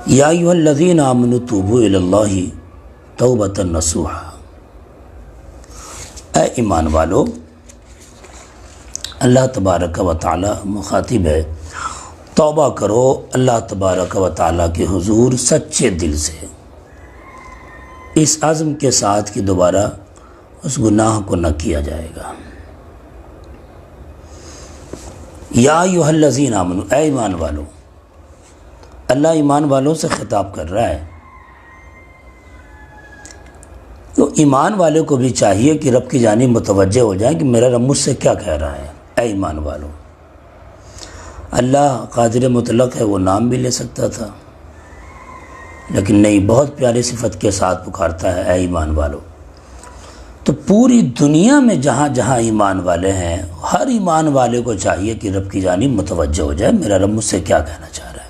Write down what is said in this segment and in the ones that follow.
یا ایھا الذین آمنوا توبوا الی اللہ توبۃ نصوحا، اے ایمان والو، اللہ تبارک و تعالی مخاطب ہے، توبہ کرو اللہ تبارک و تعالی کے حضور سچے دل سے، اس عزم کے ساتھ کہ دوبارہ اس گناہ کو نہ کیا جائے گا۔ یا ایھا الذین آمنوا، اے ایمان والو، اللہ ایمان والوں سے خطاب کر رہا ہے، تو ایمان والے کو بھی چاہیے کہ رب کی جانب متوجہ ہو جائیں کہ میرا رب مجھ سے کیا کہہ رہا ہے۔ اے ایمان والو، اللہ قادر مطلق ہے، وہ نام بھی لے سکتا تھا، لیکن نہیں، بہت پیاری صفت کے ساتھ پکارتا ہے، اے ایمان والو۔ تو پوری دنیا میں جہاں جہاں ایمان والے ہیں، ہر ایمان والے کو چاہیے کہ رب کی جانب متوجہ ہو جائے، میرا رب مجھ سے کیا کہنا چاہ رہا ہے۔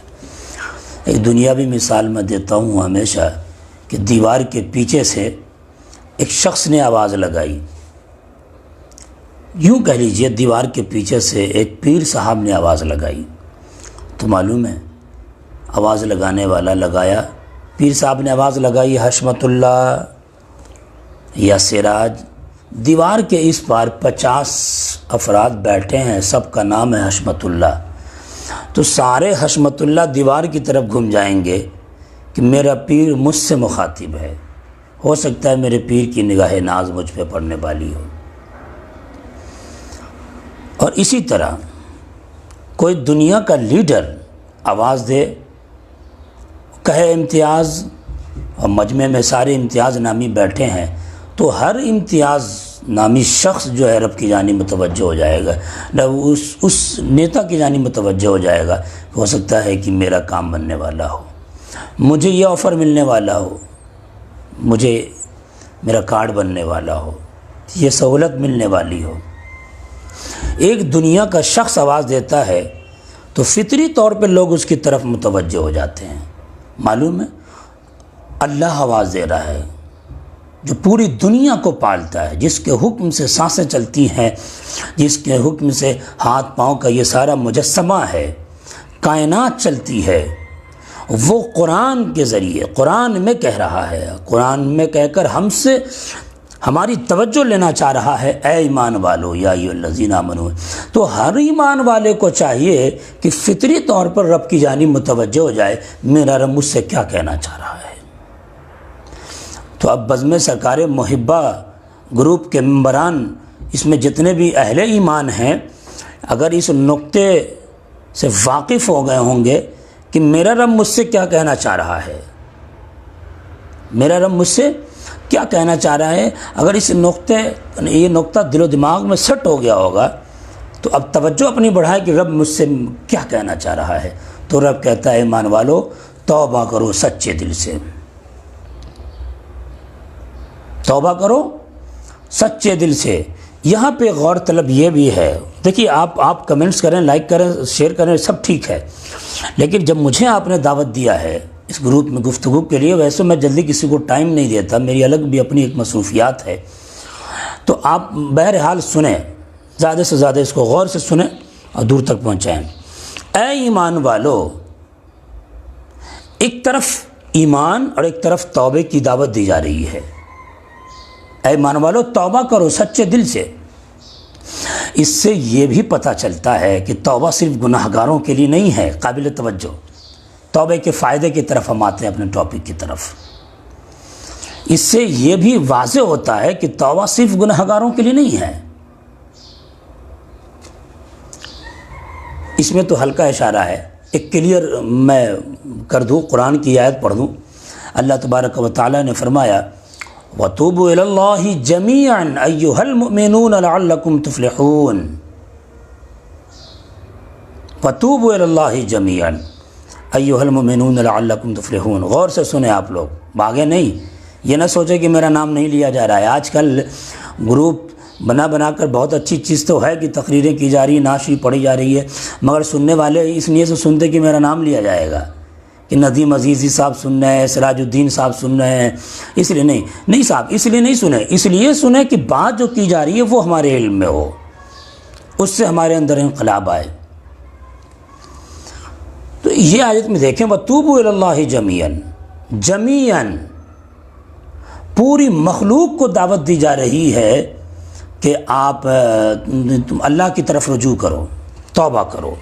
ایک دنیاوی مثال میں دیتا ہوں ہمیشہ، کہ دیوار کے پیچھے سے ایک شخص نے آواز لگائی، یوں کہہ لیجئے دیوار کے پیچھے سے ایک پیر صاحب نے آواز لگائی، تو معلوم ہے آواز لگانے والا لگایا، پیر صاحب نے آواز لگائی حشمت اللہ یا سراج، دیوار کے اس پار 50 افراد بیٹھے ہیں، سب کا نام ہے حشمت اللہ، تو سارے حشمت اللہ دیوار کی طرف گھوم جائیں گے کہ میرا پیر مجھ سے مخاطب ہے، ہو سکتا ہے میرے پیر کی نگاہ ناز مجھ پہ پڑنے والی ہو۔ اور اسی طرح کوئی دنیا کا لیڈر آواز دے، کہے امتیاز، اور مجمع میں سارے امتیاز نامی بیٹھے ہیں، تو ہر امتیاز نامی شخص جو ہے رب کی جانب متوجہ ہو جائے گا، نہ اس نیتا کی جانب متوجہ ہو جائے گا، ہو سکتا ہے کہ میرا کام بننے والا ہو، مجھے یہ آفر ملنے والا ہو، مجھے میرا کارڈ بننے والا ہو، یہ سہولت ملنے والی ہو۔ ایک دنیا کا شخص آواز دیتا ہے تو فطری طور پہ لوگ اس کی طرف متوجہ ہو جاتے ہیں۔ معلوم ہے اللہ آواز دے رہا ہے، جو پوری دنیا کو پالتا ہے، جس کے حکم سے سانسیں چلتی ہیں، جس کے حکم سے ہاتھ پاؤں کا یہ سارا مجسمہ ہے، کائنات چلتی ہے، وہ قرآن کے ذریعے قرآن میں کہہ رہا ہے، قرآن میں کہہ کر ہم سے ہماری توجہ لینا چاہ رہا ہے، اے ایمان والو یا ایھا الذین آمنوا۔ تو ہر ایمان والے کو چاہیے کہ فطری طور پر رب کی جانب متوجہ ہو جائے، میرا رب مجھ سے کیا کہنا چاہ رہا ہے۔ تو اب بزم سرکار محبہ گروپ کے ممبران، اس میں جتنے بھی اہل ایمان ہیں، اگر اس نقطے سے واقف ہو گئے ہوں گے کہ میرا رب مجھ سے کیا کہنا چاہ رہا ہے، میرا رب مجھ سے کیا کہنا چاہ رہا ہے، اگر یہ نقطہ دل و دماغ میں سیٹ ہو گیا ہوگا، تو اب توجہ اپنی بڑھائے کہ رب مجھ سے کیا کہنا چاہ رہا ہے۔ تو رب کہتا ہے ایمان والو توبہ کرو سچے دل سے، توبہ کرو سچے دل سے۔ یہاں پہ غور طلب یہ بھی ہے، دیکھیے آپ کمنٹس کریں، لائک کریں، شیئر کریں، سب ٹھیک ہے، لیکن جب مجھے آپ نے دعوت دیا ہے اس گروپ میں گفتگو کے لیے، ویسے میں جلدی کسی کو ٹائم نہیں دیتا، میری الگ بھی اپنی ایک مصروفیات ہے، تو آپ بہرحال سنیں، زیادہ سے زیادہ اس کو غور سے سنیں اور دور تک پہنچائیں۔ اے ایمان والو، ایک طرف ایمان اور ایک طرف توبے کی دعوت دی جا رہی ہے۔ اے ایمان والو توبہ کرو سچے دل سے۔ اس سے یہ بھی پتہ چلتا ہے کہ توبہ صرف گناہ گاروں کے لیے نہیں ہے، قابل توجہ۔ توبے کے فائدے کی طرف ہم آتے ہیں، اپنے ٹاپک کی طرف۔ اس سے یہ بھی واضح ہوتا ہے کہ توبہ صرف گناہ گاروں کے لیے نہیں ہے۔ اس میں تو ہلکا اشارہ ہے، ایک کلیئر میں کر دوں، قرآن کی آیت پڑھ دوں۔ اللہ تبارک و تعالی نے فرمایا وَتُوبُوا إِلَى اللَّهِ جَمِيعًا أَيُّهَا الْمُؤْمِنُونَ لَعَلَّكُمْ تُفْلِحُونَ۔ وَتُوبُوا إِلَى اللَّهِ جَمِيعًا أَيُّهَا الْمُؤْمِنُونَ لَعَلَّكُمْ تُفْلِحُونَ۔ غور سے سنیں آپ لوگ، بھاگے نہیں، یہ نہ سوچے کہ میرا نام نہیں لیا جا رہا ہے۔ آج کل گروپ بنا کر بہت اچھی چیز تو ہے کہ تقریریں کی جا رہی ہیں، نعت شریف پڑھی جا رہی ہے، مگر سننے والے اس لیے سے سنتے کہ میرا نام لیا جائے گا، کہ ندیم عزیزی صاحب سن رہے ہیں، سراج الدین صاحب سن رہے ہیں، اس لیے نہیں صاحب، اس لیے نہیں سنیں، اس لیے سنیں کہ بات جو کی جا رہی ہے وہ ہمارے علم میں ہو، اس سے ہمارے اندر انقلاب آئے۔ تو تو یہ آیت میں دیکھیں وَتُوبُوا إِلَى اللَّهِ جَمِيعًا پوری مخلوق کو دعوت دی جا رہی ہے کہ آپ تم اللہ کی طرف رجوع کرو، توبہ کرو۔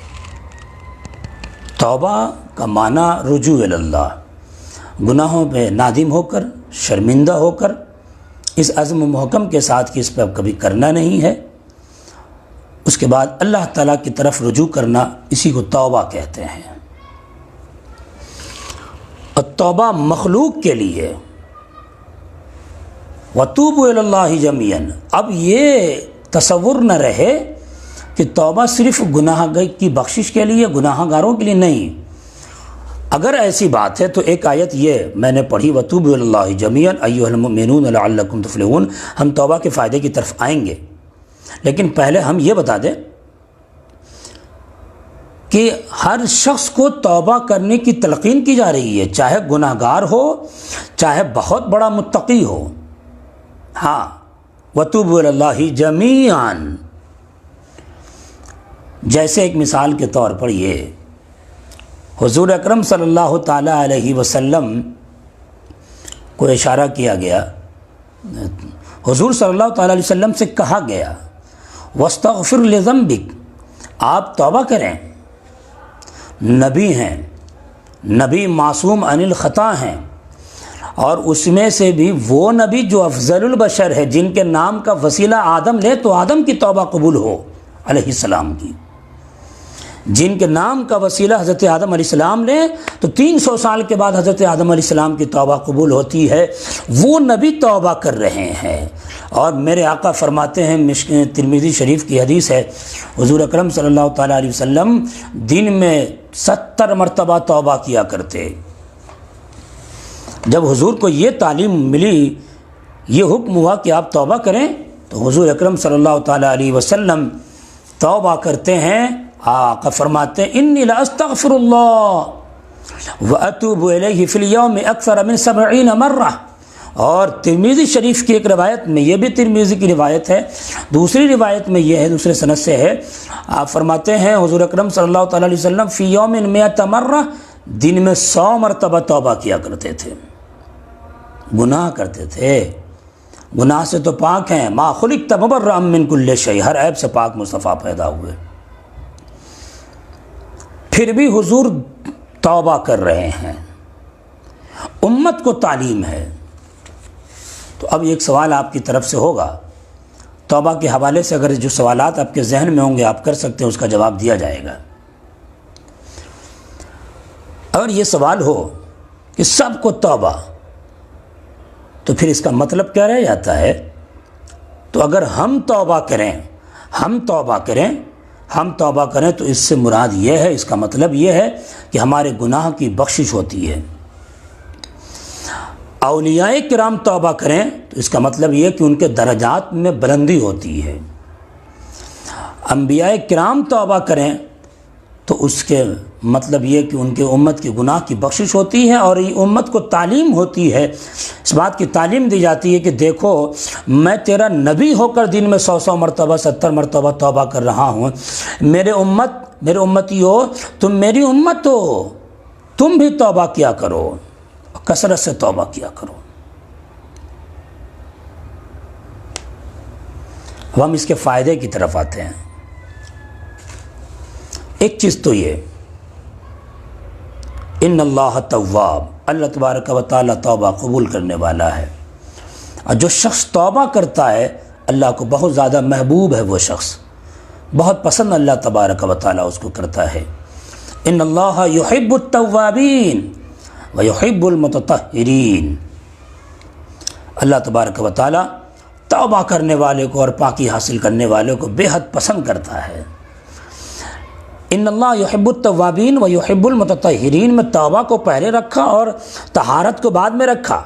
توبہ کا معنی رجوع الی اللہ، گناہوں پہ نادم ہو کر، شرمندہ ہو کر، اس عزم و محکم کے ساتھ کہ اس پہ اب کبھی کرنا نہیں ہے، اس کے بعد اللہ تعالیٰ کی طرف رجوع کرنا، اسی کو توبہ کہتے ہیں۔ اور توبہ مخلوق کے لیے وَتُوبُوا إِلَى اللَّهِ جَمِيعًا، اب یہ تصور نہ رہے کہ توبہ صرف گناہ کی بخشش کے لیے، گناہ گاروں کے لیے نہیں۔ اگر ایسی بات ہے تو ایک آیت یہ میں نے پڑھی وَتُوبُوا إِلَى اللَّهِ جَمِيعًا أَيُّهَا الْمُؤْمِنُونَ لَعَلَّكُمْ تُفْلِحُونَ، ہم توبہ کے فائدے کی طرف آئیں گے، لیکن پہلے ہم یہ بتا دیں کہ ہر شخص کو توبہ کرنے کی تلقین کی جا رہی ہے، چاہے گناہ گار ہو، چاہے بہت بڑا متقی ہو۔ ہاں وَتُوبُوا إِلَى اللَّهِ جَمِيعًا، جیسے ایک مثال کے طور پر یہ حضور اکرم صلی اللہ تعالیٰ علیہ وسلم کو اشارہ کیا گیا، حضور صلی اللہ تعالیٰ علیہ وسلم سے کہا گیا وَاسْتَغْفِرْ لِذَنْبِكَ، آپ توبہ کریں، نبی ہیں، نبی معصوم عن الخطا ہیں، اور اس میں سے بھی وہ نبی جو افضل البشر ہے، جن کے نام کا وسیلہ آدم لے تو آدم کی توبہ قبول ہو علیہ السلام کی، جن کے نام کا وسیلہ حضرت آدم علیہ السلام لیں تو 300 سال کے بعد حضرت آدم علیہ السلام کی توبہ قبول ہوتی ہے، وہ نبی توبہ کر رہے ہیں۔ اور میرے آقا فرماتے ہیں، ترمذی شریف کی حدیث ہے، حضور اکرم صلی اللہ تعالیٰ علیہ وسلم دن میں 70 مرتبہ توبہ کیا کرتے۔ جب حضور کو یہ تعلیم ملی، یہ حکم ہوا کہ آپ توبہ کریں، تو حضور اکرم صلی اللہ تعالیٰ علیہ وسلم توبہ کرتے ہیں۔ آقا فرماتے ہیں انی لاستغفر اللہ واتوب الیہ فی اليوم اکثر من 70 مرہ۔ اور ترمذی شریف کی ایک روایت میں، یہ بھی ترمذی کی روایت ہے، دوسری روایت میں یہ ہے، دوسرے سند سے ہے، آپ فرماتے ہیں حضور اکرم صلی اللہ تعالیٰ علیہ وسلم فی یوم 100 مرہ، دن میں 100 مرتبہ توبہ کیا کرتے تھے، گناہ کرتے تھے، گناہ سے تو پاک ہیں، ما خلقت مبرأ من کل شیء، ہر عیب سے پاک مصطفیٰ پیدا ہوئے، پھر بھی حضور توبہ کر رہے ہیں، امت کو تعلیم ہے۔ تو اب ایک سوال آپ کی طرف سے ہوگا، توبہ کے حوالے سے اگر جو سوالات آپ کے ذہن میں ہوں گے آپ کر سکتے ہیں، اس کا جواب دیا جائے گا۔ اگر یہ سوال ہو کہ سب کو توبہ، تو پھر اس کا مطلب کیا رہ جاتا ہے؟ تو اگر ہم توبہ کریں تو اس سے مراد یہ ہے، اس کا مطلب یہ ہے کہ ہمارے گناہ کی بخشش ہوتی ہے۔ اولیاء کرام توبہ کریں تو اس کا مطلب یہ کہ ان کے درجات میں بلندی ہوتی ہے۔ انبیاء کرام توبہ کریں تو اس کے مطلب یہ کہ ان کے امت کی گناہ کی بخشش ہوتی ہے، اور یہ امت کو تعلیم ہوتی ہے، اس بات کی تعلیم دی جاتی ہے کہ دیکھو میں تیرا نبی ہو کر دن میں 100 مرتبہ 70 مرتبہ توبہ کر رہا ہوں، میرے امتی ہو، تم میری امت ہو، تم بھی توبہ کیا کرو، کثرت سے توبہ کیا کرو۔ اب ہم اس کے فائدے کی طرف آتے ہیں۔ ایک چیز تو یہ ان اللہ تواب، اللہ تبارک و تعالی توبہ قبول کرنے والا ہے، اور جو شخص توبہ کرتا ہے اللہ کو بہت زیادہ محبوب ہے، وہ شخص بہت پسند اللہ تبارک و تعالی اس کو کرتا ہے۔ ان اللہ یحب التوابین ویحب المتطہرین، اللہ تبارک و تعالی توبہ کرنے والے کو اور پاکی حاصل کرنے والے کو بے حد پسند کرتا ہے۔ ان اللہ یحب التوابین و یحب المتطہرین میں توبہ کو پہلے رکھا اور طہارت کو بعد میں رکھا،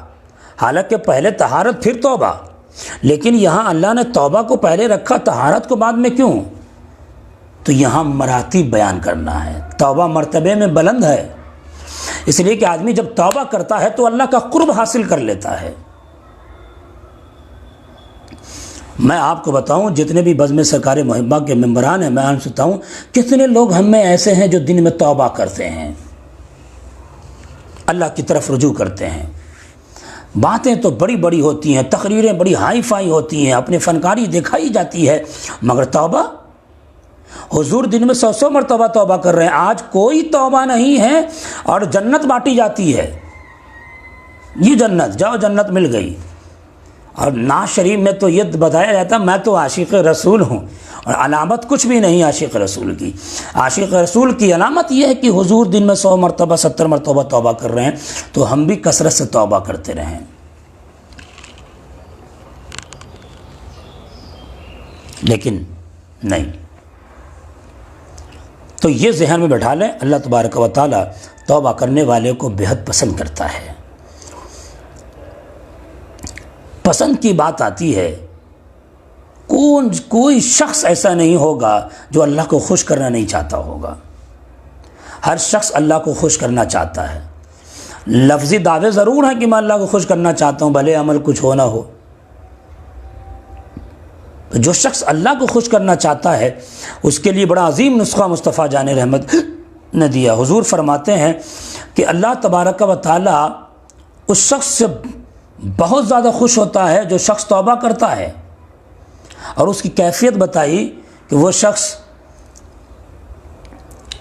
حالانکہ پہلے طہارت پھر توبہ، لیکن یہاں اللہ نے توبہ کو پہلے رکھا، طہارت کو بعد میں کیوں؟ تو یہاں مراتب بیان کرنا ہے، توبہ مرتبے میں بلند ہے، اس لیے کہ آدمی جب توبہ کرتا ہے تو اللہ کا قرب حاصل کر لیتا ہے۔ میں آپ کو بتاؤں جتنے بھی بزم سرکار محبہ کے ممبران ہیں، میں آپ سے بتاؤں کتنے لوگ ہم میں ایسے ہیں جو دن میں توبہ کرتے ہیں، اللہ کی طرف رجوع کرتے ہیں۔ باتیں تو بڑی بڑی ہوتی ہیں، تقریریں بڑی ہائی فائی ہوتی ہیں، اپنی فنکاری دکھائی جاتی ہے، مگر توبہ، حضور دن میں 100 مرتبہ توبہ کر رہے ہیں، آج کوئی توبہ نہیں ہے اور جنت بانٹی جاتی ہے، یہ جنت، جاؤ جنت مل گئی۔ اور نعت شریف میں تو یہ بتایا جاتا ہے میں تو عاشق رسول ہوں، اور علامت کچھ بھی نہیں عاشق رسول کی۔ عاشق رسول کی علامت یہ ہے کہ حضور دن میں 100 مرتبہ 70 مرتبہ توبہ کر رہے ہیں، تو ہم بھی کثرت سے توبہ کرتے رہیں۔ لیکن نہیں، تو یہ ذہن میں بٹھا لیں، اللہ تبارک و تعالی توبہ کرنے والے کو بہت پسند کرتا ہے۔ پسند کی بات آتی ہے، کوئی شخص ایسا نہیں ہوگا جو اللہ کو خوش کرنا نہیں چاہتا ہوگا، ہر شخص اللہ کو خوش کرنا چاہتا ہے۔ لفظی دعوے ضرور ہیں کہ میں اللہ کو خوش کرنا چاہتا ہوں، بھلے عمل کچھ ہو نہ ہو۔ جو شخص اللہ کو خوش کرنا چاہتا ہے اس کے لیے بڑا عظیم نسخہ مصطفیٰ جان رحمت نے دیا۔ حضور فرماتے ہیں کہ اللہ تبارک و تعالی اس شخص سے بہت زیادہ خوش ہوتا ہے جو شخص توبہ کرتا ہے، اور اس کی کیفیت بتائی کہ وہ شخص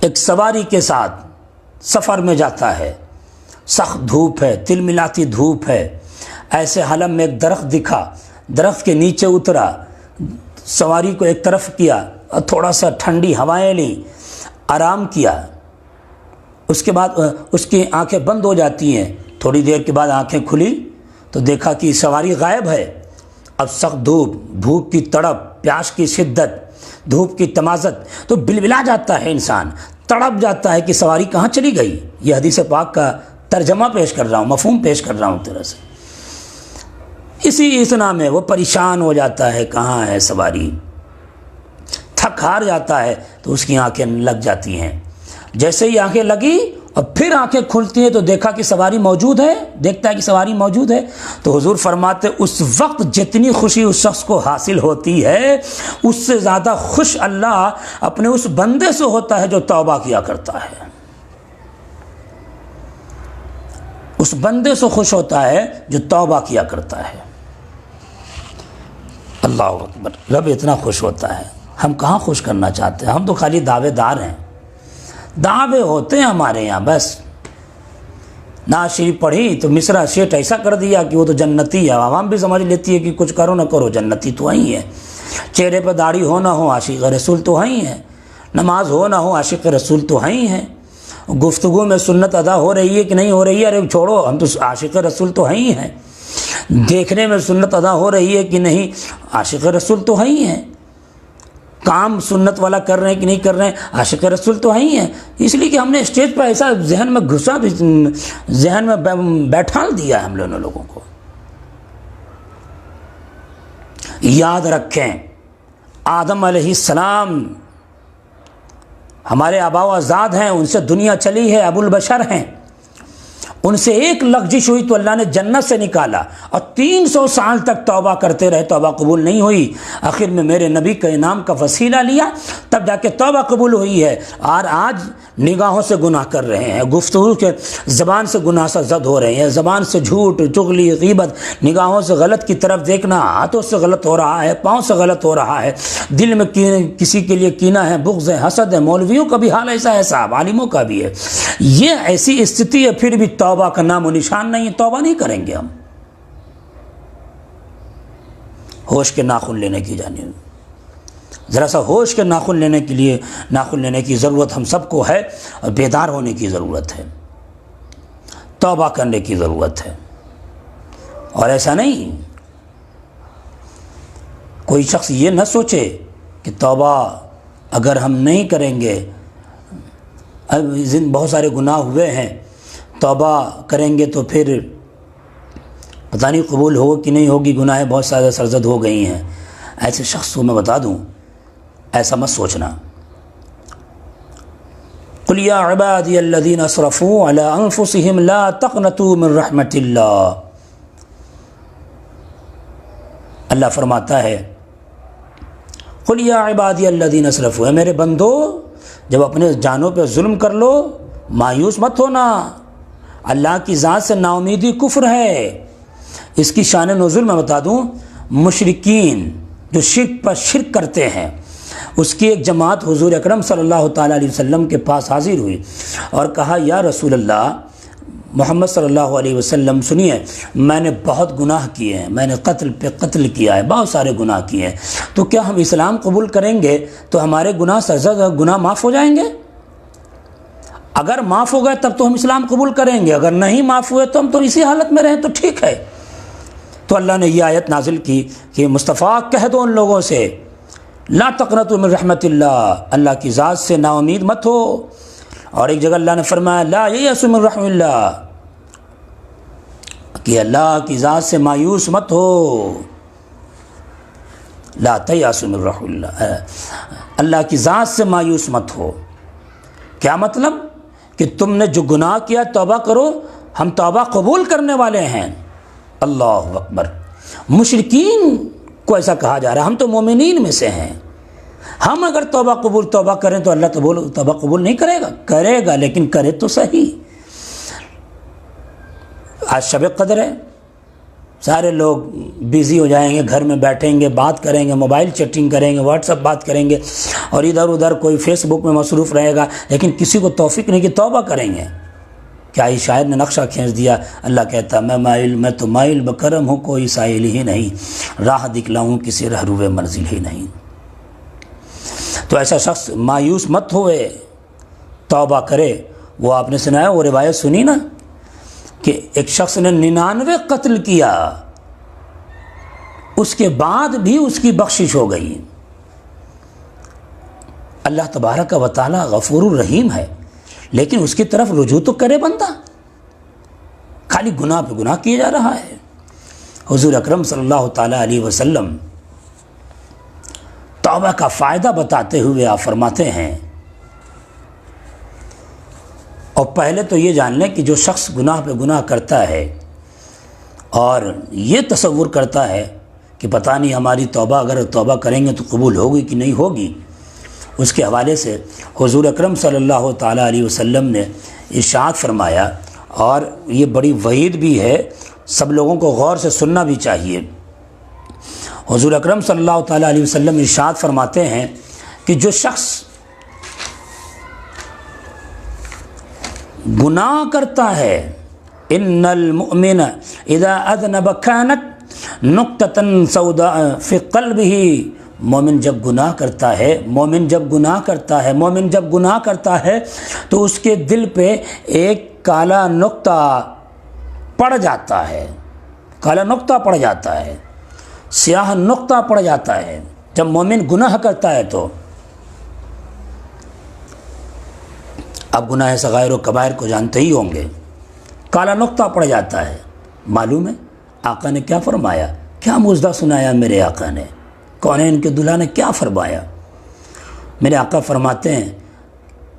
ایک سواری کے ساتھ سفر میں جاتا ہے، سخت دھوپ ہے، تل ملاتی دھوپ ہے، ایسے حالم میں ایک درخت دکھا، درخت کے نیچے اترا، سواری کو ایک طرف کیا اور تھوڑا سا ٹھنڈی ہوائیں لیں، آرام کیا، اس کے بعد اس کی آنکھیں بند ہو جاتی ہیں، تھوڑی دیر کے بعد آنکھیں کھلی تو دیکھا کہ سواری غائب ہے۔ اب سخت دھوپ، بھوک کی تڑپ، پیاس کی شدت، دھوپ کی تمازت، تو بلبلا جاتا ہے انسان، تڑپ جاتا ہے کہ سواری کہاں چلی گئی۔ یہ حدیث پاک کا ترجمہ پیش کر رہا ہوں، مفہوم پیش کر رہا ہوں طرح سے۔ اسی اتنا میں وہ پریشان ہو جاتا ہے، کہاں ہے سواری، تھک ہار جاتا ہے تو اس کی آنکھیں لگ جاتی ہیں۔ جیسے ہی آنکھیں لگی اور پھر آنکھیں کھلتی ہیں تو دیکھا کہ سواری موجود ہے، دیکھتا ہے کہ سواری موجود ہے، تو حضور فرماتے اس وقت جتنی خوشی اس شخص کو حاصل ہوتی ہے اس سے زیادہ خوش اللہ اپنے اس بندے سے ہوتا ہے جو توبہ کیا کرتا ہے۔ اس بندے سے خوش ہوتا ہے جو توبہ کیا کرتا ہے۔ اللہ اکبر، رب اتنا خوش ہوتا ہے، ہم کہاں خوش کرنا چاہتے ہیں، ہم تو خالی دعوے دار ہیں، دعوے ہوتے ہیں ہمارے یہاں بس۔ نعت شریف پڑھی تو مصرع شیٹ ایسا کر دیا کہ وہ تو جنتی ہے، عوام بھی سمجھ لیتی ہے کہ کچھ کرو نہ کرو جنتی تو ہی ہے، چہرے پہ داڑھی ہو نہ ہو عاشق رسول تو ہی ہے، نماز ہو نہ ہو عاشق رسول تو ہی ہے، گفتگو میں سنت ادا ہو رہی ہے کہ نہیں ہو رہی ہے، ارے چھوڑو ہم تو عاشق رسول تو ہی ہیں، دیکھنے میں سنت ادا ہو رہی ہے کہ نہیں عاشق رسول تو ہی ہیں، کام سنت والا کر رہے ہیں کہ نہیں کر رہے ہیں عاشق رسول تو ہی ہیں۔ اس لیے کہ ہم نے اسٹیج پر ایسا ذہن میں گھسا، ذہن میں بیٹھال دیا ہے ہم لوگوں کو۔ یاد رکھیں آدم علیہ السلام ہمارے آبا و اجداد ہیں، ان سے دنیا چلی ہے، ابو البشر ہیں، ان سے ایک لغزش ہوئی تو اللہ نے جنت سے نکالا، اور 300 سال تک توبہ کرتے رہے، توبہ قبول نہیں ہوئی، آخر میں میرے نبی کے انعام کا وسیلہ لیا تب جا کے توبہ قبول ہوئی ہے، اور آج نگاہوں سے گناہ کر رہے ہیں، گفتگو کے زبان سے گناہ سے زد ہو رہے ہیں، زبان سے جھوٹ، چغلی، غیبت، نگاہوں سے غلط کی طرف دیکھنا، ہاتھوں سے غلط ہو رہا ہے، پاؤں سے غلط ہو رہا ہے، دل میں کسی کے لیے کینہ ہے، بغض ہے، حسد ہے، مولویوں کا بھی حال ایسا ہے صاحب، عالموں کا بھی ہے۔ یہ ایسی استھتی ہے، پھر بھی توبہ کا نام و نشان نہیں ہے، توبہ نہیں کریں گے ہم۔ ہوش کے ناخن لینے کی جانب، ذرا سا ہوش کے ناخن لینے کی ضرورت ہم سب کو ہے، اور بیدار ہونے کی ضرورت ہے، توبہ کرنے کی ضرورت ہے۔ اور ایسا نہیں کوئی شخص یہ نہ سوچے کہ توبہ اگر ہم نہیں کریں گے، اب بہت سارے گناہ ہوئے ہیں، توبہ کریں گے تو پھر پتہ نہیں قبول ہوگا کہ نہیں ہوگی، گناہیں بہت سارے سرزد ہو گئی ہیں۔ ایسے شخص کو میں بتا دوں ایسا مت سوچنا۔ قل یا عبادی الذین اسرفوا علی انفسہم لا تقنطوا من رحمت اللہ، اللہ فرماتا ہے قل یا عبادی الذین اسرفوا، اے میرے بندو جب اپنے جانوں پہ ظلم کر لو مایوس مت ہونا، اللہ کی ذات سے نا امیدی کفر ہے۔ اس کی شان نزول میں بتا دوں، مشرکین جو شرک پر شرک کرتے ہیں، اس کی ایک جماعت حضور اکرم صلی اللہ تعالیٰ علیہ وسلم کے پاس حاضر ہوئی اور کہا یا رسول اللہ محمد صلی اللہ علیہ وسلم، سنیے میں نے بہت گناہ کیے ہیں، میں نے قتل پہ قتل کیا ہے، بہت سارے گناہ کیے ہیں، تو کیا ہم اسلام قبول کریں گے تو ہمارے گناہ معاف ہو جائیں گے؟ اگر معاف ہو گئے تب تو ہم اسلام قبول کریں گے، اگر نہیں معاف ہوئے تو ہم تو اسی حالت میں رہیں تو ٹھیک ہے۔ تو اللہ نے یہ آیت نازل کی کہ مصطفیٰ کہہ دو ان لوگوں سے لا تقنطوا من رحمت اللہ، اللہ کی ذات سے نا امید مت ہو۔ اور ایک جگہ اللہ نے فرمایا لا ییأسوا من رحمت اللہ، کہ اللہ کی ذات سے مایوس مت ہو، لا تیأسوا من رحمت اللہ، اللہ کی ذات سے مایوس مت ہو۔ کیا مطلب؟ کہ تم نے جو گناہ کیا توبہ کرو، ہم توبہ قبول کرنے والے ہیں۔ اللہ اکبر، مشرکین کو ایسا کہا جا رہا ہے، ہم تو مومنین میں سے ہیں، ہم اگر توبہ کریں تو اللہ توبہ قبول نہیں کرے گا لیکن کرے تو صحیح۔ آج شب قدر ہے، سارے لوگ بیزی ہو جائیں گے، گھر میں بیٹھیں گے، بات کریں گے، موبائل چیٹنگ کریں گے، واٹس ایپ بات کریں گے، اور ادھر ادھر کوئی فیس بک میں مصروف رہے گا، لیکن کسی کو توفیق نہیں کہ توبہ کریں گے۔ کیا ہی شاعر نے نقشہ کھینچ دیا، اللہ کہتا میں تو مائل بکرم ہوں، کوئی سائل ہی نہیں، راہ دکھلاؤں کسی رہروے منزل ہی نہیں۔ تو ایسا شخص مایوس مت ہوئے، توبہ کرے۔ وہ آپ نے سنا ہے، وہ روایت سنی نا کہ ایک شخص نے 99 قتل کیا، اس کے بعد بھی اس کی بخشش ہو گئی۔ اللہ تبارک و تعالی غفور الرحیم ہے، لیکن اس کی طرف رجوع تو کرے بندہ، خالی گناہ پہ گناہ کیے جا رہا ہے۔ حضور اکرم صلی اللہ تعالیٰ علیہ وسلم توبہ کا فائدہ بتاتے ہوئے آپ فرماتے ہیں، اور پہلے تو یہ جان لیں کہ جو شخص گناہ پہ گناہ کرتا ہے اور یہ تصور کرتا ہے کہ پتہ نہیں ہماری توبہ اگر توبہ کریں گے تو قبول ہوگی کہ نہیں ہوگی، اس کے حوالے سے حضور اکرم صلی اللہ تعالیٰ علیہ وسلم نے ارشاد فرمایا، اور یہ بڑی وعید بھی ہے، سب لوگوں کو غور سے سننا بھی چاہیے۔ حضور اکرم صلی اللہ تعالیٰ علیہ وسلم ارشاد فرماتے ہیں کہ جو شخص گناہ کرتا ہے، ان المؤمن اذا اذنب كانت نقطة سوداء في قلبه، مومن جب گناہ کرتا ہے تو اس کے دل پہ ایک کالا نقطہ پڑ جاتا ہے، سیاہ نقطہ پڑ جاتا ہے۔ جب مومن گناہ کرتا ہے تو اب گناہ صغائر و کبائر کو جانتے ہی ہوں گے، کالا نقطہ پڑ جاتا ہے۔ معلوم ہے آقا نے کیا فرمایا، کیا مژدہ سنایا میرے آقا نے، کونین کے دلہا نے کیا فرمایا؟ میرے آقا فرماتے ہیں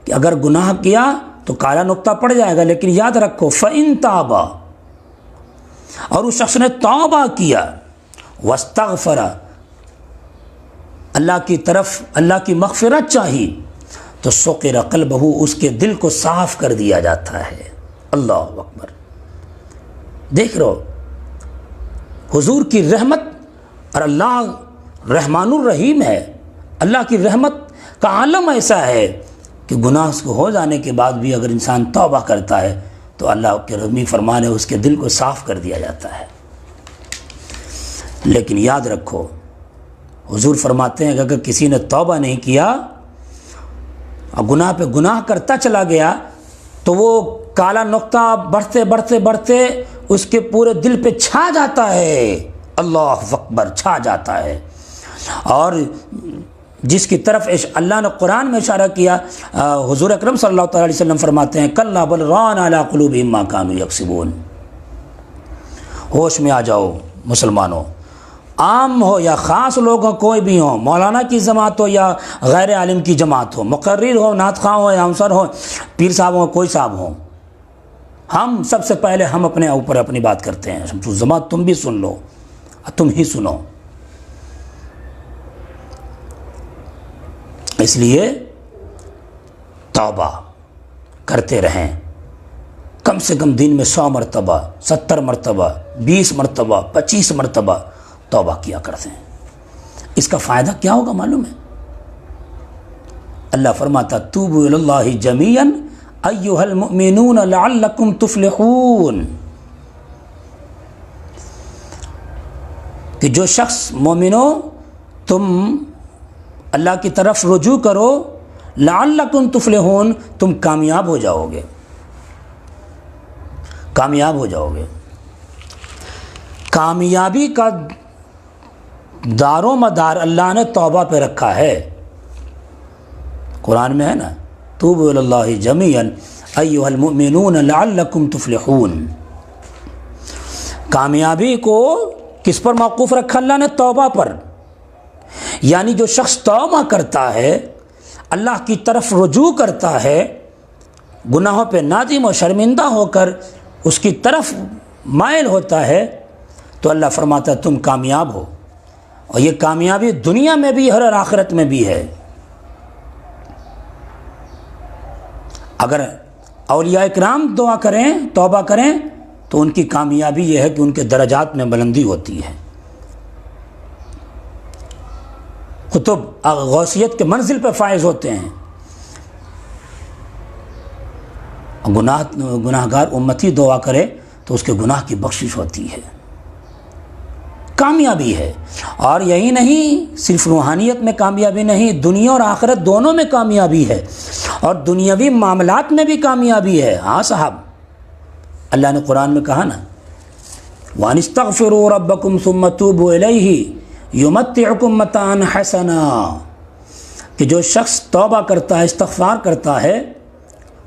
کہ اگر گناہ کیا تو کالا نقطہ پڑ جائے گا، لیکن یاد رکھو فَإِن تَابَ، اور اس شخص نے توبہ کیا، واستغفر، اللہ کی طرف اللہ کی مغفرت چاہی، تو سقر قلبہ، اس کے دل کو صاف کر دیا جاتا ہے۔ اللہ اکبر، دیکھ رہو حضور کی رحمت، اور اللہ رحمان الرحیم ہے، اللہ کی رحمت کا عالم ایسا ہے کہ گناہ کو ہو جانے کے بعد بھی اگر انسان توبہ کرتا ہے تو اللہ کے رحمی فرمان ہے اس کے دل کو صاف کر دیا جاتا ہے۔ لیکن یاد رکھو حضور فرماتے ہیں کہ اگر کسی نے توبہ نہیں کیا اور گناہ پہ گناہ کرتا چلا گیا تو وہ کالا نقطہ بڑھتے اس کے پورے دل پہ چھا جاتا ہے۔ اللہ اکبر، چھا جاتا ہے۔ اور جس کی طرف اللہ نے قرآن میں اشارہ کیا، حضور اکرم صلی اللہ تعالی علیہ وسلم فرماتے ہیں کلا بل ران علی قلوبہم ما کانوا یکسبون۔ ہوش میں آ جاؤ مسلمانوں، عام ہو یا خاص لوگ ہو، کوئی بھی ہو، مولانا کی جماعت ہو یا غیر عالم کی جماعت ہو، مقرر ہو، نعت خواں ہو یا عنصر ہو، پیر صاحب ہو، کوئی صاحب ہو، ہم سب سے پہلے ہم اپنے اوپر اپنی بات کرتے ہیں۔ جماعت تم بھی سن لو، تم ہی سنو۔ اس لیے توبہ کرتے رہیں، کم سے کم دن میں 100 مرتبہ 70 مرتبہ 20 مرتبہ 25 مرتبہ توبہ کیا کرتے ہیں. اس کا فائدہ کیا ہوگا معلوم ہے؟ اللہ فرماتا توبوا الی اللہ جمیعا ایھا المؤمنون لعلکم تفلحون، کہ جو شخص مومنو تم اللہ کی طرف رجوع کرو، لعلکم تفلحون، تم کامیاب ہو جاؤ گے، کامیاب ہو جاؤ گے. کامیابی کا دار و مدار اللہ نے توبہ پہ رکھا ہے. قرآن میں ہے نا توبوا الی اللہ جمیعا ایھا المؤمنون لعلکم تفلحون. کامیابی کو کس پر موقوف رکھا اللہ نے؟ توبہ پر. یعنی جو شخص توبہ کرتا ہے، اللہ کی طرف رجوع کرتا ہے، گناہوں پہ نادم و شرمندہ ہو کر اس کی طرف مائل ہوتا ہے، تو اللہ فرماتا ہے تم کامیاب ہو. اور یہ کامیابی دنیا میں بھی ہے اور آخرت میں بھی ہے. اگر اولیاء کرام دعا کریں، توبہ کریں، تو ان کی کامیابی یہ ہے کہ ان کے درجات میں بلندی ہوتی ہے. قطب غوثیت کے منزل پہ فائز ہوتے ہیں. گناہ گار امتی دعا کرے تو اس کے گناہ کی بخشش ہوتی ہے. کامیابی ہے. اور یہی نہیں، صرف روحانیت میں کامیابی نہیں، دنیا اور آخرت دونوں میں کامیابی ہے، اور دنیاوی معاملات میں بھی کامیابی ہے. ہاں صاحب، اللہ نے قرآن میں کہا نا وَأَنِ اسْتَغْفِرُوا رَبَّكُمْ ثُمَّ تُوبُوا إِلَيْهِ يُمَتِّعُكُمْ مَتَاعًا حَسَنًا، کہ جو شخص توبہ کرتا ہے، استغفار کرتا ہے،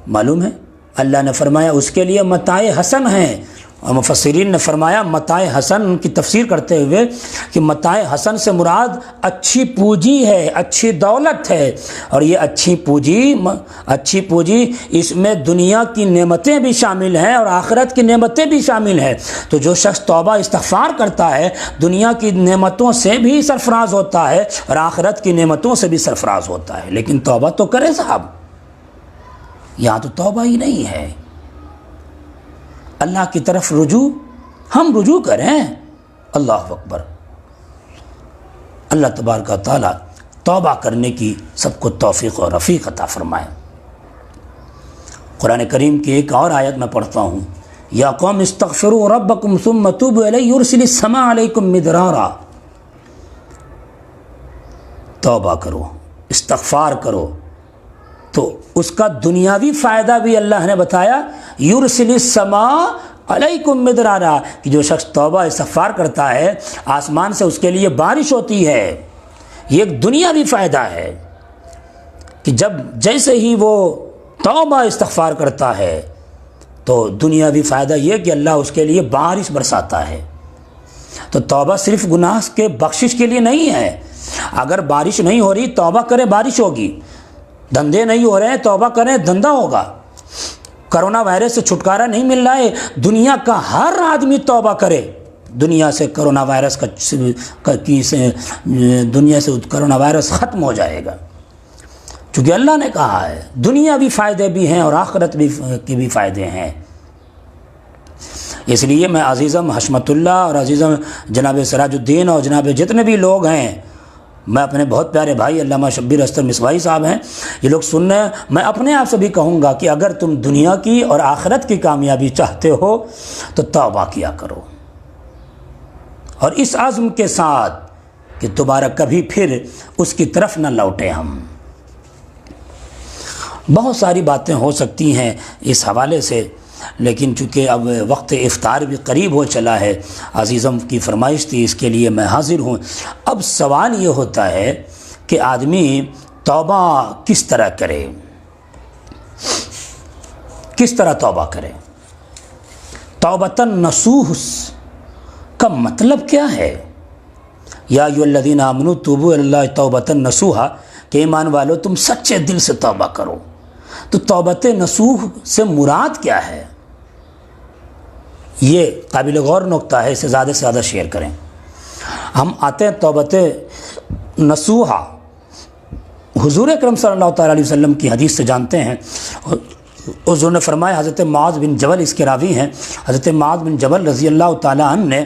معلوم ہے اللہ نے فرمایا اس کے لیے متاع حسن ہیں. اور مفسرین نے فرمایا متاع حسن کی تفسیر کرتے ہوئے کہ متاع حسن سے مراد اچھی پونجی ہے، اچھی دولت ہے. اور یہ اچھی پونجی اس میں دنیا کی نعمتیں بھی شامل ہیں اور آخرت کی نعمتیں بھی شامل ہیں. تو جو شخص توبہ استغفار کرتا ہے دنیا کی نعمتوں سے بھی سرفراز ہوتا ہے اور آخرت کی نعمتوں سے بھی سرفراز ہوتا ہے. لیکن توبہ تو کرے صاحب، یہاں تو توبہ ہی نہیں ہے. اللہ کی طرف رجوع، ہم رجوع کریں. اللہ اکبر. اللہ تبارک و تعالیٰ توبہ کرنے کی سب کو توفیق اور رفیق عطا فرمائے. قرآن کریم کی ایک اور آیت میں پڑھتا ہوں، یا قوم استغفروا ربکم ثم توبوا الیہ یرسل السماء علیکم مدرارا. توبہ کرو، استغفار کرو، تو اس کا دنیاوی فائدہ بھی اللہ نے بتایا، یرسل السماء علیکم مدرارا، کہ جو شخص توبہ استغفار کرتا ہے آسمان سے اس کے لیے بارش ہوتی ہے. یہ ایک دنیاوی فائدہ ہے کہ جیسے ہی وہ توبہ استغفار کرتا ہے تو دنیاوی فائدہ یہ کہ اللہ اس کے لیے بارش برساتا ہے. تو توبہ صرف گناہ کے بخشش کے لیے نہیں ہے. اگر بارش نہیں ہو رہی توبہ کرے، بارش ہوگی. دھندے نہیں ہو رہے ہیں، توبہ کریں، دھندا ہوگا. کرونا وائرس سے چھٹکارا نہیں مل رہا ہے، دنیا کا ہر آدمی توبہ کرے. دنیا سے کرونا وائرس دنیا سے کرونا وائرس ختم ہو جائے گا، چونکہ اللہ نے کہا ہے دنیاوی فائدے بھی ہیں اور آخرت کے بھی فائدے ہیں. اس لیے میں عزیزم حشمت اللہ اور عزیزم جناب سراج الدین اور جناب جتنے بھی لوگ ہیں، میں اپنے بہت پیارے بھائی علامہ شبیر استر مصباحی صاحب ہیں، یہ لوگ سننے، میں اپنے آپ سے بھی کہوں گا کہ اگر تم دنیا کی اور آخرت کی کامیابی چاہتے ہو تو توبہ کیا کرو، اور اس عزم کے ساتھ کہ دوبارہ کبھی پھر اس کی طرف نہ لوٹیں. ہم بہت ساری باتیں ہو سکتی ہیں اس حوالے سے، لیکن چونکہ اب وقت افطار بھی قریب ہو چلا ہے، عزیزم کی فرمائش تھی، اس کے لیے میں حاضر ہوں. اب سوال یہ ہوتا ہے کہ آدمی توبہ کس طرح کرے، کس طرح توبہ کرے. توبۃ نصوح کا مطلب کیا ہے؟ یا ایھا الذین آمنوا توبوا الی اللہ توبۃ نصوحا، کہ ایمان والو تم سچے دل سے توبہ کرو. تو توبۃ نصوح سے مراد کیا ہے؟ یہ قابل غور نقطہ ہے، اسے زیادہ سے زیادہ شیئر کریں. ہم آتے ہیں توبۃ نصوحا، حضور اکرم صلی اللہ تعالیٰ علیہ وسلم کی حدیث سے جانتے ہیں. حضور نے فرمایا، حضرت معاذ بن جبل اس کے راوی ہیں، حضرت معاذ بن جبل رضی اللہ تعالیٰ عنہ نے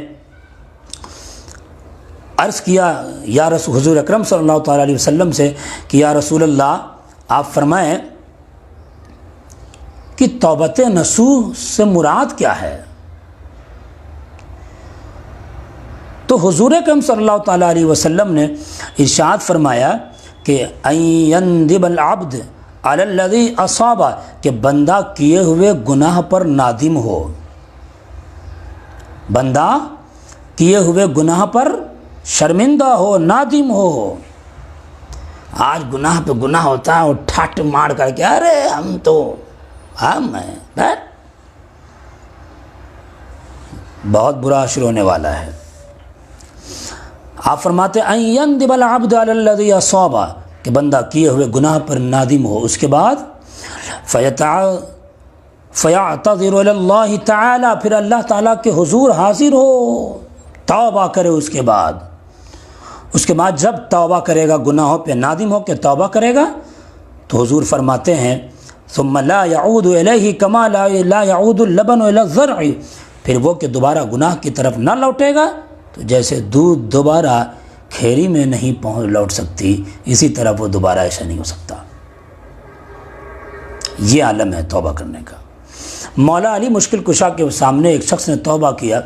عرض کیا یا رسول حضور اکرم صلی اللہ تعالیٰ علیہ وسلم سے کہ یا رسول اللہ، آپ فرمائیں کہ توبۃ نصوح سے مراد کیا ہے؟ تو حضور اکرم صلی اللہ تعالیٰ علیہ وسلم نے ارشاد فرمایا کہ ان یندب العبد علی الذی اصاب، کہ بندہ کیے ہوئے گناہ پر نادم ہو، بندہ کیے ہوئے گناہ پر شرمندہ ہو، نادم ہو۔ آج گناہ پہ گناہ ہوتا ہے اور ٹھٹ مار کر کے ارے ہم تو میں بہت برا عشر ہونے والا ہے۔ آپ فرماتے ان یندب العبد علی الذی اصاب، کہ بندہ کیے ہوئے گناہ پر نادم ہو، اس کے بعد فیعتذر الی اللہ تعالی، پھر اللہ تعالیٰ کے حضور حاضر ہو، توبہ کرے۔ اس کے بعد جب توبہ کرے گا، گناہوں پہ نادم ہو کے توبہ کرے گا، تو حضور فرماتے ہیں ثم لا يعود الیہ کما لا يعود اللبن الی الزرع، پھر وہ کہ دوبارہ گناہ کی طرف نہ لوٹے گا تو جیسے دودھ دوبارہ کھیری میں نہیں لوٹ سکتی، اسی طرح وہ دوبارہ ایسا نہیں ہو سکتا۔ یہ عالم ہے توبہ کرنے کا۔ مولا علی مشکل کشا کے سامنے ایک شخص نے توبہ کیا،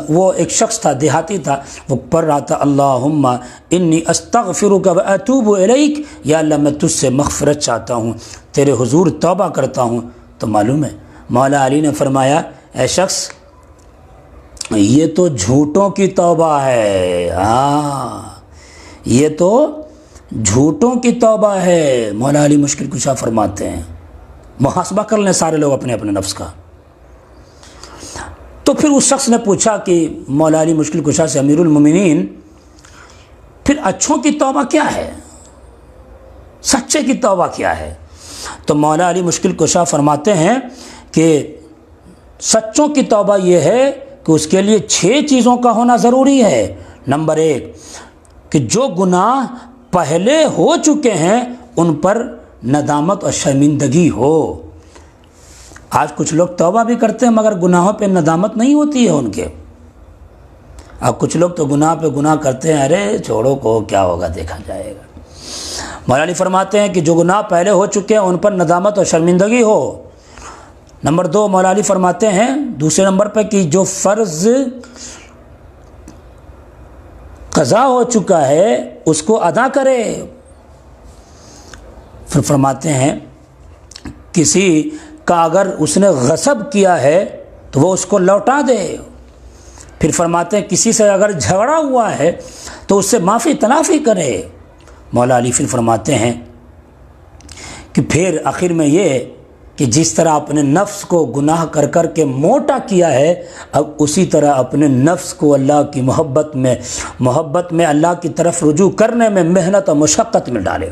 وہ ایک شخص تھا، دیہاتی تھا، وہ پڑھ رہا تھا اللہم انی استغفرک و اتوب الیک، یا اللہ میں تجھ سے مغفرت چاہتا ہوں، تیرے حضور توبہ کرتا ہوں۔ تو معلوم ہے مولا علی نے فرمایا اے شخص یہ تو جھوٹوں کی توبہ ہے، ہاں یہ تو جھوٹوں کی توبہ ہے۔ مولا علی مشکل کشا فرماتے ہیں محاسبہ کر لیں سارے لوگ اپنے اپنے نفس کا۔ تو پھر اس شخص نے پوچھا کہ مولا علی مشکل کشا سے امیر المومنین پھر اچھوں کی توبہ کیا ہے، سچے کی توبہ کیا ہے؟ تو مولا علی مشکل کشا فرماتے ہیں کہ سچوں کی توبہ یہ ہے کہ اس کے لیے 6 چیزوں کا ہونا ضروری ہے۔ نمبر 1 کہ جو گناہ پہلے ہو چکے ہیں ان پر ندامت اور شرمندگی ہو۔ آج کچھ لوگ توبہ بھی کرتے ہیں مگر گناہوں پہ ندامت نہیں ہوتی ہے ان کے۔ اب کچھ لوگ تو گناہ پہ گناہ کرتے ہیں، ارے چھوڑو کو کیا ہوگا دیکھا جائے گا۔ مولا علی فرماتے ہیں کہ جو گناہ پہلے ہو چکے ہیں ان پر ندامت اور شرمندگی ہو۔ نمبر 2 مولا علی فرماتے ہیں دوسرے نمبر پہ کہ جو فرض قضا ہو چکا ہے اس کو ادا کرے۔ پھر فرماتے ہیں کسی کا اگر اس نے غصب کیا ہے تو وہ اس کو لوٹا دے۔ پھر فرماتے ہیں کسی سے اگر جھگڑا ہوا ہے تو اس سے معافی تلافی کرے۔ مولا علی پھر فرماتے ہیں کہ پھر آخر میں یہ کہ جس طرح اپنے نفس کو گناہ کر کر کے موٹا کیا ہے، اب اسی طرح اپنے نفس کو اللہ کی محبت میں اللہ کی طرف رجوع کرنے میں محنت اور مشقت میں ڈالے۔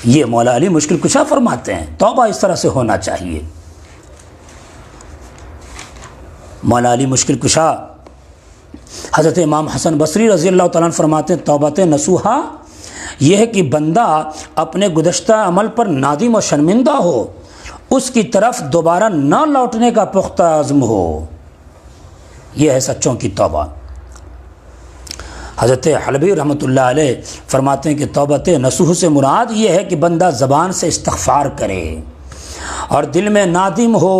یہ مولا علی مشکل کشا فرماتے ہیں توبہ اس طرح سے ہونا چاہیے۔ مولا علی مشکل کشا حضرت امام حسن بصری رضی اللہ تعالیٰ عنہ فرماتے ہیں توبۃ نصوحہ یہ ہے کہ بندہ اپنے گزشتہ عمل پر نادم و شرمندہ ہو، اس کی طرف دوبارہ نہ لوٹنے کا پختہ عزم ہو۔ یہ ہے سچوں کی توبہ۔ حضرت حلبی رحمۃ اللہ علیہ فرماتے ہیں کہ توبۃ نصوح سے مراد یہ ہے کہ بندہ زبان سے استغفار کرے اور دل میں نادم ہو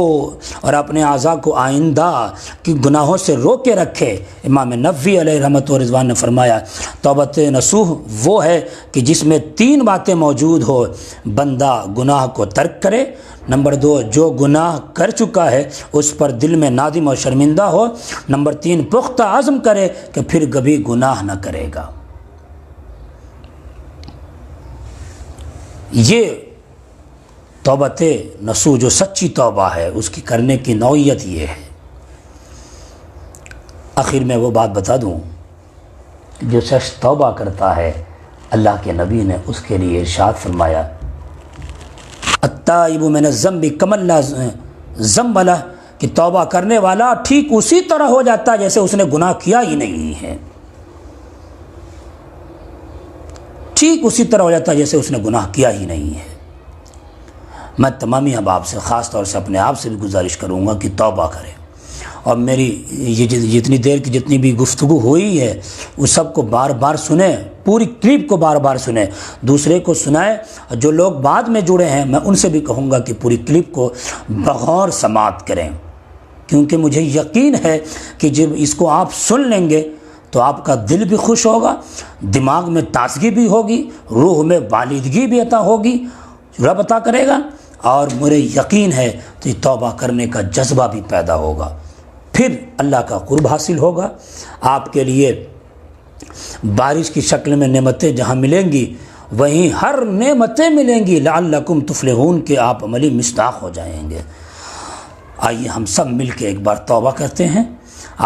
اور اپنے اعضاء کو آئندہ کی گناہوں سے روکے رکھے۔ امام نووی علیہ رحمۃ و رضوان نے فرمایا توبۃ نصوح وہ ہے کہ جس میں 3 باتیں موجود ہو، بندہ گناہ کو ترک کرے، نمبر 2 جو گناہ کر چکا ہے اس پر دل میں نادم اور شرمندہ ہو، نمبر 3 پختہ عزم کرے کہ پھر کبھی گناہ نہ کرے گا۔ یہ توبۃ نصوح جو سچی توبہ ہے اس کی کرنے کی نوعیت یہ ہے۔ آخر میں وہ بات بتا دوں، جو شخص توبہ کرتا ہے اللہ کے نبی نے اس کے لیے ارشاد فرمایا التائب من الذنب کمن لا ذنب لہ، کہ توبہ کرنے والا ٹھیک اسی طرح ہو جاتا ہے جیسے اس نے گناہ کیا ہی نہیں ہے، ٹھیک اسی طرح ہو جاتا ہے جیسے اس نے گناہ کیا ہی نہیں ہے۔ میں تمامی احباب سے خاص طور سے اپنے آپ سے بھی گزارش کروں گا کہ توبہ کریں، اور میری یہ جتنی دیر کی جتنی بھی گفتگو ہوئی ہے اس سب کو بار بار سنیں، پوری کلپ کو بار بار سنیں، دوسرے کو سنائیں۔ جو لوگ بعد میں جڑے ہیں میں ان سے بھی کہوں گا کہ پوری کلپ کو بغور سماعت کریں، کیونکہ مجھے یقین ہے کہ جب اس کو آپ سن لیں گے تو آپ کا دل بھی خوش ہوگا، دماغ میں تازگی بھی ہوگی، روح میں بالندگی بھی عطا ہوگی، رب عطا کرے گا، اور مجھے یقین ہے کہ توبہ کرنے کا جذبہ بھی پیدا ہوگا، پھر اللہ کا قرب حاصل ہوگا۔ آپ کے لیے بارش کی شکل میں نعمتیں جہاں ملیں گی وہیں ہر نعمتیں ملیں گی، لعلکم تفلحون، کہ آپ عملی مصداق ہو جائیں گے۔ آئیے ہم سب مل کے ایک بار توبہ کرتے ہیں۔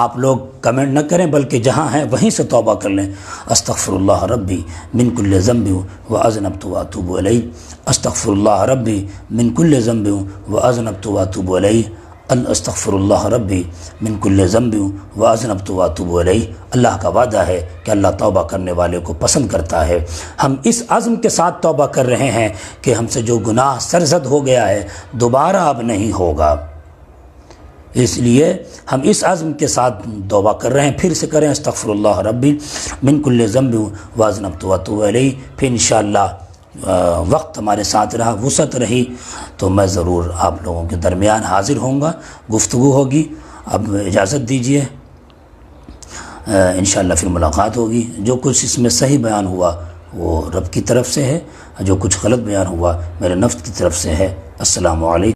آپ لوگ کمنٹ نہ کریں بلکہ جہاں ہیں وہیں سے توبہ کر لیں۔ استغفر اللہ ربی من کل ذنب واذنبت واتوب الیہ، استغفر اللہ ربی من کل ذنب واذنبت واتوب الیہ، استغفر اللہ ربی من کل ذنب واذنبت واتوب الیہ۔ اللہ کا وعدہ ہے کہ اللہ توبہ کرنے والے کو پسند کرتا ہے۔ ہم اس عزم کے ساتھ توبہ کر رہے ہیں کہ ہم سے جو گناہ سرزد ہو گیا ہے دوبارہ اب نہیں ہوگا، اس لیے ہم اس عزم کے ساتھ توبہ کر رہے ہیں۔ پھر سے کریں استغفر اللہ ربی من کل ذنب واذنبت واتوب الیہ۔ پھر انشاءاللہ وقت ہمارے ساتھ رہا، وسعت رہی تو میں ضرور آپ لوگوں کے درمیان حاضر ہوں گا، گفتگو ہوگی۔ اب اجازت دیجیے، انشاءاللہ پھر ملاقات ہوگی۔ جو کچھ اس میں صحیح بیان ہوا وہ رب کی طرف سے ہے، جو کچھ غلط بیان ہوا میرے نفس کی طرف سے ہے۔ السلام علیکم۔